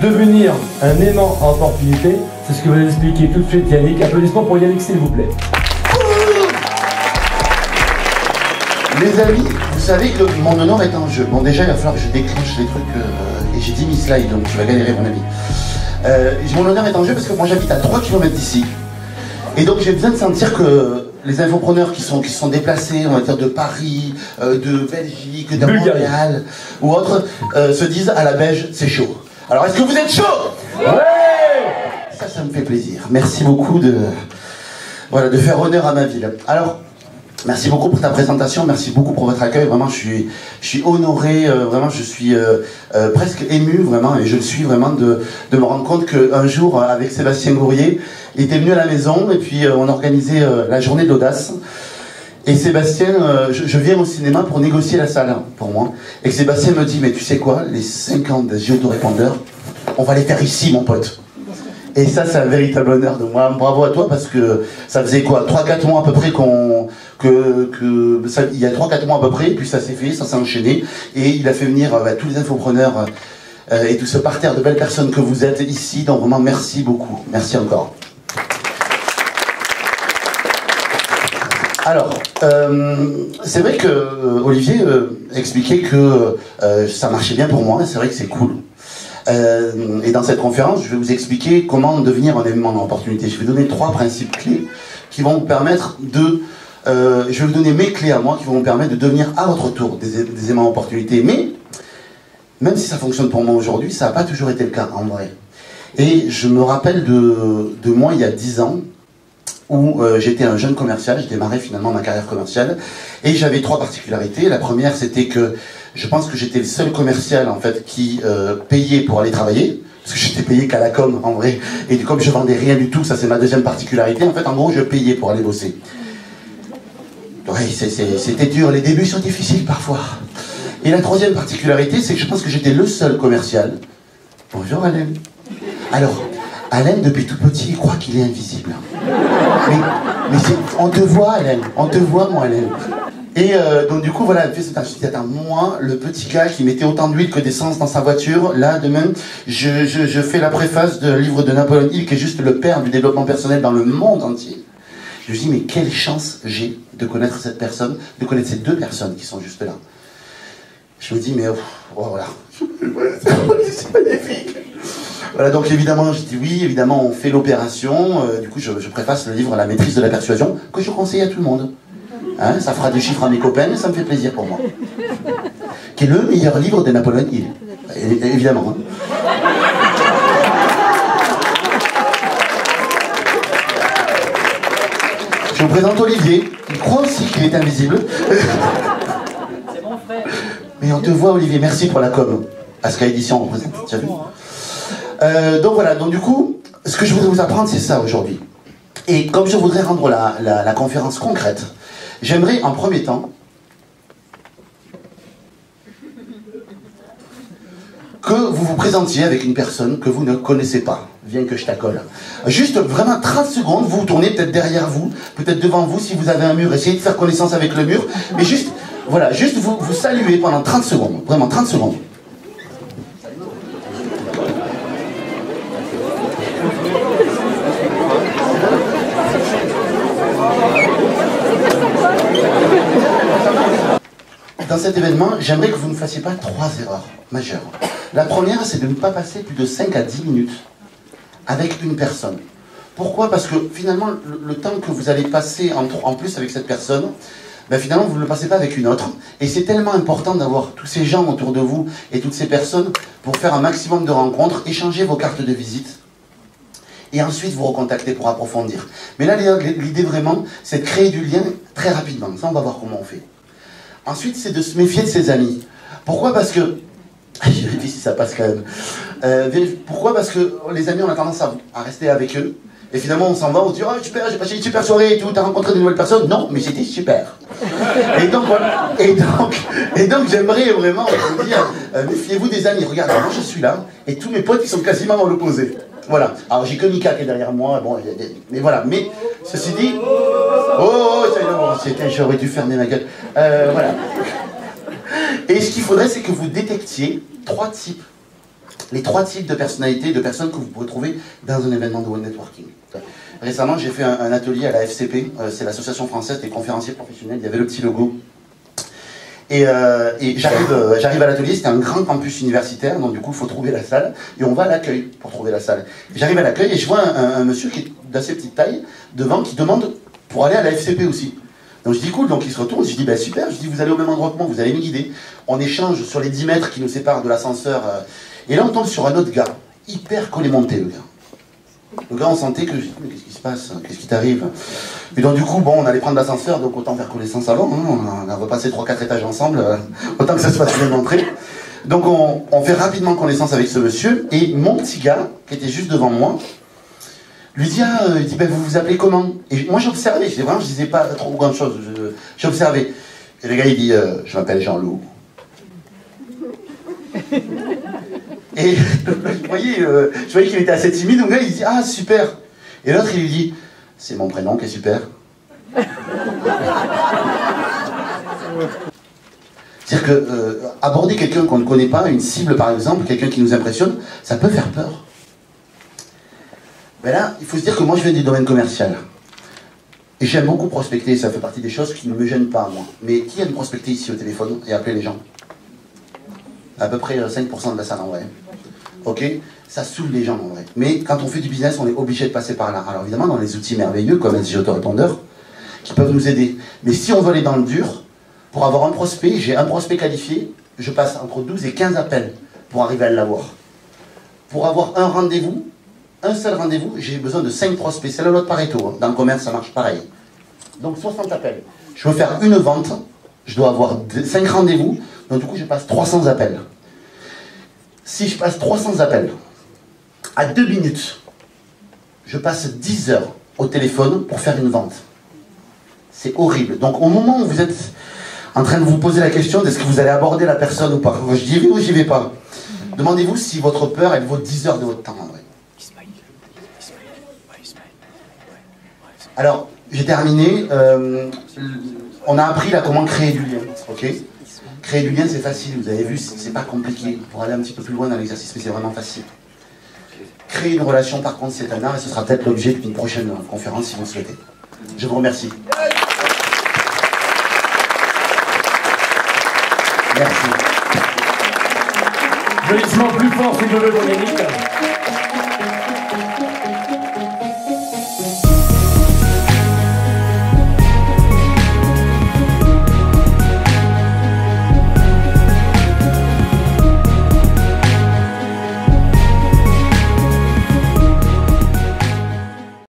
devenir un aimant à opportunité. C'est ce que va expliquer tout de suite Yannick. Applaudissements pour Yannick, s'il vous plaît. Les amis, vous savez que mon honneur est en jeu. Bon, déjà, il va falloir que je déclenche les trucs. Et j'ai 10 000 slides, donc tu vas galérer, mon ami. Mon honneur est en jeu parce que moi, j'habite à 3 km d'ici. Et donc, j'ai besoin de sentir que les infopreneurs qui sont déplacés, on va dire, de Paris, de Belgique, de Montréal ou autres, se disent à la Belge, c'est chaud. Alors, est-ce que vous êtes chaud? Ouais. Ça me fait plaisir. Merci beaucoup de faire honneur à ma ville. Alors, merci beaucoup pour ta présentation, merci beaucoup pour votre accueil. Vraiment, je suis honoré, vraiment, je suis presque ému, vraiment, et je le suis vraiment de me rendre compte qu'un jour, avec Sébastien Gourrier, il était venu à la maison et puis on organisait la journée de l'audace. Et Sébastien, je viens au cinéma pour négocier la salle, pour moi. Et Sébastien me dit, mais tu sais quoi, les 50 autorépondeurs, on va les faire ici, mon pote. Et ça, c'est un véritable honneur de moi. Bravo à toi, parce que ça faisait quoi, 3-4 mois à peu près il y a 3-4 mois à peu près, puis ça s'est fait, ça s'est enchaîné. Et il a fait venir tous les infopreneurs et tout ce parterre de belles personnes que vous êtes ici. Donc vraiment, merci beaucoup. Merci encore. Alors, c'est vrai que Olivier expliquait que ça marchait bien pour moi, c'est vrai que c'est cool. Et dans cette conférence, je vais vous expliquer comment devenir un élément d'opportunité. Je vais donner 3 principes clés qui vont vous permettre de... je vais vous donner mes clés à moi qui vont vous permettre de devenir à votre tour des éléments d'opportunité. Mais, même si ça fonctionne pour moi aujourd'hui, ça n'a pas toujours été le cas en vrai. Et je me rappelle de moi il y a 10 ans, où j'étais un jeune commercial, j'ai démarré finalement ma carrière commerciale, et j'avais 3 particularités. La première, c'était que je pense que j'étais le seul commercial en fait qui payait pour aller travailler, parce que j'étais payé qu'à la com en vrai, et comme je vendais rien du tout, ça c'est ma deuxième particularité, en fait en gros je payais pour aller bosser. Oui, c'était dur, les débuts sont difficiles parfois. Et la troisième particularité, c'est que je pense que j'étais le seul commercial. Bonjour Alain. Alors, Alain, depuis tout petit, il croit qu'il est invisible. Mais on te voit, Alain. On te voit, moi, Alain. Et donc, du coup, voilà, elle fait cette activité. Attends, moi, le petit gars qui mettait autant d'huile que d'essence dans sa voiture, là, demain, je fais la préface d'un livre de Napoléon Hill, qui est juste le père du développement personnel dans le monde entier. Je me dis, mais quelle chance j'ai de connaître cette personne, de connaître ces 2 personnes qui sont juste là. Je me dis, mais voilà. C'est magnifique. Voilà, donc évidemment, je dis oui, évidemment, on fait l'opération. Du coup, je préface le livre La maîtrise de la persuasion, que je conseille à tout le monde. Hein, ça fera des chiffres à mes copains, ça me fait plaisir pour moi. Qui est le meilleur livre de Napoléon Hill. Évidemment. Hein. Je vous présente Olivier. Il croit aussi qu'il est invisible. C'est mon frère. Mais on te voit, Olivier. Merci pour la com. Aska Édition, on représente. Tu as vu ? Donc voilà, donc du coup, ce que je voudrais vous apprendre, c'est ça aujourd'hui. Et comme je voudrais rendre la conférence concrète, j'aimerais en premier temps que vous vous présentiez avec une personne que vous ne connaissez pas. Viens que je t'accole. Juste vraiment 30 secondes, vous vous tournez peut-être derrière vous, peut-être devant vous, si vous avez un mur, essayez de faire connaissance avec le mur, mais juste, voilà, juste vous saluez pendant 30 secondes, vraiment 30 secondes. Dans cet événement, j'aimerais que vous ne fassiez pas 3 erreurs majeures. La première, c'est de ne pas passer plus de 5 à 10 minutes avec une personne. Pourquoi? Parce que finalement, le temps que vous allez passer en plus avec cette personne, ben finalement, vous ne le passez pas avec une autre. Et c'est tellement important d'avoir tous ces gens autour de vous et toutes ces personnes pour faire un maximum de rencontres, échanger vos cartes de visite et ensuite vous recontacter pour approfondir. Mais là, l'idée vraiment, c'est de créer du lien très rapidement. Ça, on va voir comment on fait. Ensuite, c'est de se méfier de ses amis. Pourquoi? Parce que... Je vérifie si ça passe quand même. Pourquoi? Parce que les amis, on a tendance à rester avec eux. Et finalement, on s'en va, on se dit « Oh, super, j'ai passé une super soirée et tout, t'as rencontré de nouvelles personnes ?» Non, mais c'était super. Et donc, voilà. Et donc j'aimerais vraiment vous dire, méfiez-vous des amis. Regardez, moi je suis là, et tous mes potes, ils sont quasiment dans l'opposé. Voilà. Alors, j'ai que Mika qui est derrière moi, bon, mais voilà. Mais, ceci dit... Oh, j'aurais dû fermer ma gueule. Voilà. Et ce qu'il faudrait, c'est que vous détectiez 3 types les 3 types de personnalités, de personnes que vous pourrez trouver dans un événement de One Networking. Récemment, j'ai fait un atelier à la FCP, c'est l'Association française des conférenciers professionnels, il y avait le petit logo. Et j'arrive à l'atelier, c'était un grand campus universitaire, donc du coup il faut trouver la salle, et on va à l'accueil pour trouver la salle. J'arrive à l'accueil et je vois un monsieur qui est d'assez petite taille, devant, qui demande pour aller à la FCP aussi. Donc je dis cool, donc il se retourne, je dis bah super, je dis vous allez au même endroit que moi, vous allez me guider. On échange sur les 10 mètres qui nous séparent de l'ascenseur, et là on tombe sur un autre gars, hyper collémenté le gars. Le gars on sentait que, je dis mais qu'est-ce qui se passe, qu'est-ce qui t'arrive? Et donc du coup, bon, on allait prendre l'ascenseur, donc autant faire connaissance avant, hein, on a repassé 3-4 étages ensemble, autant que ça se passe bien d'entrée. Donc on fait rapidement connaissance avec ce monsieur, et mon petit gars, qui était juste devant moi, lui dit, il dit, ben, vous vous appelez comment? Et moi j'observais, je disais pas trop grand chose, j'observais. Et le gars il dit, je m'appelle Jean-Loup. Et je voyais qu'il était assez timide, donc le gars il dit, ah super. Et l'autre il lui dit, c'est mon prénom qui est super. C'est-à-dire que aborder quelqu'un qu'on ne connaît pas, une cible par exemple, quelqu'un qui nous impressionne, ça peut faire peur. Mais là, il faut se dire que moi je viens du domaine commercial. Et j'aime beaucoup prospecter, ça fait partie des choses qui ne me gênent pas moi. Mais qui aime prospecter ici au téléphone et appeler les gens? À peu près 5% de la salle en vrai. Ok? Ça saoule les gens en vrai. Mais quand on fait du business, on est obligé de passer par là. Alors évidemment, dans les outils merveilleux comme SJ Autorépondeur, qui peuvent nous aider. Mais si on veut aller dans le dur, pour avoir un prospect, j'ai un prospect qualifié, je passe entre 12 et 15 appels pour arriver à l'avoir. Pour avoir un rendez-vous, un seul rendez-vous, j'ai besoin de 5 prospects. C'est la loi de Pareto. Hein. Dans le commerce, ça marche pareil. Donc 60 appels. Je veux faire une vente, je dois avoir 5 rendez-vous, donc du coup je passe 300 appels. Si je passe 300 appels, à 2 minutes, je passe 10 heures au téléphone pour faire une vente. C'est horrible. Donc au moment où vous êtes en train de vous poser la question d'est-ce que vous allez aborder la personne ou pas, je j'y vais ou j'y vais pas, demandez-vous si votre peur, elle vaut 10 heures de votre temps en vrai. Alors, j'ai terminé. On a appris là comment créer du lien. Ok ? Créer du lien, c'est facile. Vous avez vu, c'est pas compliqué. Pour aller un petit peu plus loin dans l'exercice, mais c'est vraiment facile. Créer une relation, par contre, c'est un art et ce sera peut-être l'objet d'une prochaine conférence si vous le souhaitez. Je vous remercie. Merci. Applaudissements plus forts, s'il vous plaît, pour Yannick.